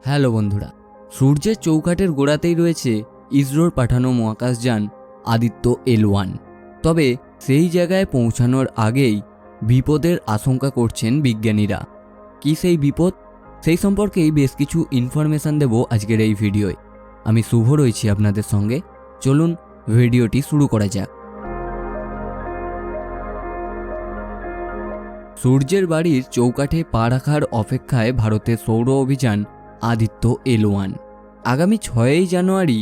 Hello বন্ধুরা, সূর্যের চৌকাঠের গোড়াতেই রয়েছে ইসরোর পাঠানো মহাকাশযান আদিত্য L1। তবে সেই জায়গায় পৌঁছানোর আগেই বিপদের আশঙ্কা করছেন বিজ্ঞানীরা। কি সেই বিপদ? সেই সম্পর্কেই বেশ কিছু ইনফরমেশন দেব আজকের এই ভিডিওয়। আমি শুভ রয়েছি আপনাদের সঙ্গে। চলুন ভিডিওটি শুরু করা যাক। সূর্যের বাড়ির চৌকাঠে পা রাখার অপেক্ষায় ভারতের সৌর অভিযান আদিত্য L1। আগামী 6ই জানুয়ারি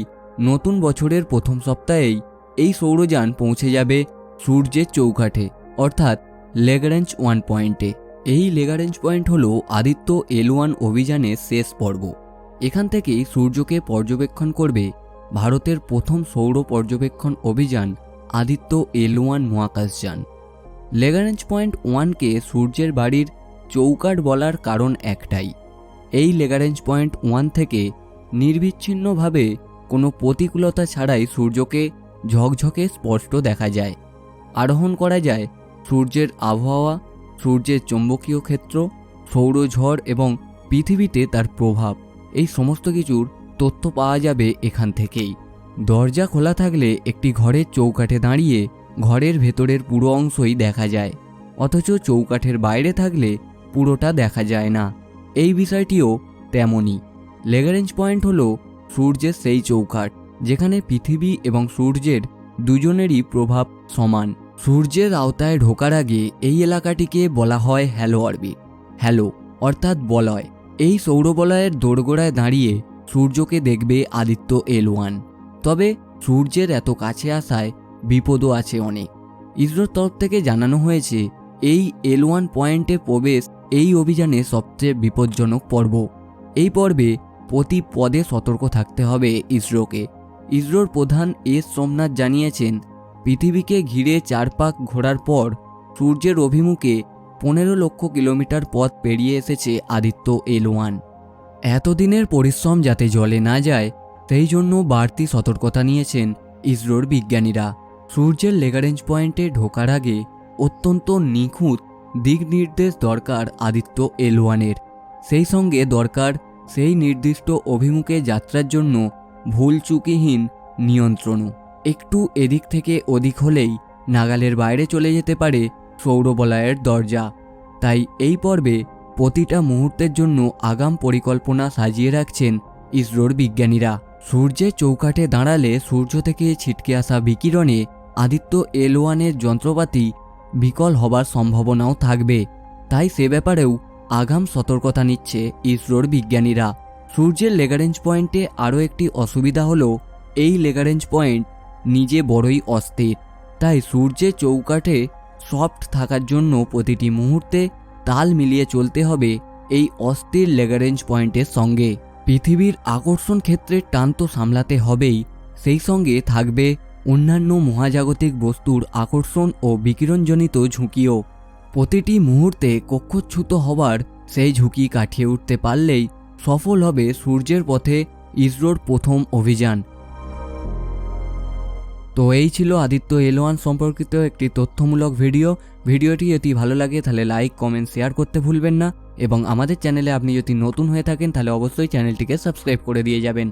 নতুন বছরের প্রথম সপ্তাহেই এই সৌরযান পৌঁছে যাবে সূর্যের চৌকাঠে, অর্থাৎ ল্যাগ্রাঞ্জ 1 পয়েন্টে। এই ল্যাগ্রাঞ্জ পয়েন্ট হলো আদিত্য L1 অভিযানের শেষ পর্ব। এখান থেকেই সূর্যকে পর্যবেক্ষণ করবে ভারতের প্রথম সৌর পর্যবেক্ষণ অভিযান আদিত্য L1 মহাকাশযান। ল্যাগ্রাঞ্জ পয়েন্ট 1কে সূর্যের বাড়ির চৌকাঠ বলার কারণ একটাই, এই ল্যাগ্রাঞ্জ পয়েন্ট 1 থেকে নির্বিচ্ছিন্নভাবে কোনো প্রতিকূলতা ছাড়াই সূর্যকে ঝকঝকে স্পষ্ট দেখা যায়। আরোহণ করা যায় সূর্যের আবহাওয়া, সূর্যের চৌম্বকীয় ক্ষেত্র, সৌরঝড় এবং পৃথিবীতে তার প্রভাব, এই সমস্ত কিছুর তথ্য পাওয়া যাবে এখান থেকেই। দরজা খোলা থাকলে একটি ঘরের চৌকাঠে দাঁড়িয়ে ঘরের ভেতরের পুরো অংশই দেখা যায়, অথচ চৌকাঠের বাইরে থাকলে পুরোটা দেখা যায় না। এই বিষয়টিও তেমনই। ল্যাগ্রাঞ্জ পয়েন্ট হলো সূর্যের সেই চৌকাঠ যেখানে পৃথিবী এবং সূর্যের দুজনেরই প্রভাব সমান। সূর্যের আওতায় ঢোকার আগে এই এলাকাটিকে বলা হয় হ্যালো অরবিট। হ্যালো অর্থাৎ বলয়। এই সৌরবলয়ের দোরগোড়ায় দাঁড়িয়ে সূর্যকে দেখবে আদিত্য L1। তবে সূর্যের এত কাছে আসায় বিপদও আছে অনেক। ইসরোর তরফ থেকে জানানো হয়েছে এই L1 পয়েন্টে প্রবেশ এই অভিযানে সবচেয়ে বিপজ্জনক পর্ব। এই পর্বে প্রতি পদে সতর্ক থাকতে হবে ইসরোকে। ইসরোর প্রধান এস সোমনাথ জানিয়েছেন, পৃথিবীকে ঘিরে 4 পাক ঘোরার পর সূর্যের অভিমুখে 15 লক্ষ কিলোমিটার পথ পেরিয়ে এসেছে আদিত্য L1। এতদিনের পরিশ্রম যাতে জলে না যায় সেই জন্য বাড়তি সতর্কতা নিয়েছেন ইসরোর বিজ্ঞানীরা। সূর্যের ল্যাগ্রাঞ্জ পয়েন্টে ঢোকার আগে অত্যন্ত নিখুঁত দিক নির্দেশ দরকার আদিত্য L1-এর। সেই সঙ্গে দরকার সেই নির্দিষ্ট অভিমুখে যাত্রার জন্য ভুলচুকিহীন নিয়ন্ত্রণও। একটু এদিক থেকে ওদিক হলেই নাগালের বাইরে চলে যেতে পারে সৌরবলয়ের দরজা। তাই এই পর্বে প্রতিটা মুহূর্তের জন্য আগাম পরিকল্পনা সাজিয়ে রাখছেন ইসরোর বিজ্ঞানীরা। সূর্যের চৌকাঠে দাঁড়ালে সূর্য থেকে ছিটকে আসা বিকিরণে আদিত্য L1-এর যন্ত্রপাতি বিকল হবার সম্ভাবনাও থাকবে। তাই সে ব্যাপারেও আগাম সতর্কতা নিচ্ছে ইসরোর বিজ্ঞানীরা। সূর্যের ল্যাগ্রাঞ্জ পয়েন্টে আরও একটি অসুবিধা হলো এই ল্যাগ্রাঞ্জ পয়েন্ট নিজে বড়ই অস্থির। তাই সূর্যের চৌকাঠে সফট থাকার জন্য প্রতিটি মুহূর্তে তাল মিলিয়ে চলতে হবে এই অস্থির ল্যাগ্রাঞ্জ পয়েন্টের সঙ্গে। পৃথিবীর আকর্ষণ ক্ষেত্রের টান তো সামলাতে হবেই, সেই সঙ্গে থাকবে অন্যান্য মহাজাগতিক বস্তুর আকর্ষণ ও বিকিরণজনিত ঝুঁকিও। প্রতিটি মুহূর্তে কক্ষচ্যুত হবার সেই ঝুঁকি কাটিয়ে উঠতে পারলেই সফল হবে সূর্যের পথে ইসরোর প্রথম অভিযান। তো এই ছিল আদিত্য L1 সম্পর্কিত একটি তথ্যমূলক ভিডিওটি যদি ভালো লাগে তাহলে লাইক, কমেন্ট, শেয়ার করতে ভুলবেন না এবং আমাদের চ্যানেলে আপনি যদি নতুন হয়ে থাকেন তাহলে অবশ্যই চ্যানেলটিকে সাবস্ক্রাইব করে দিয়ে যাবেন।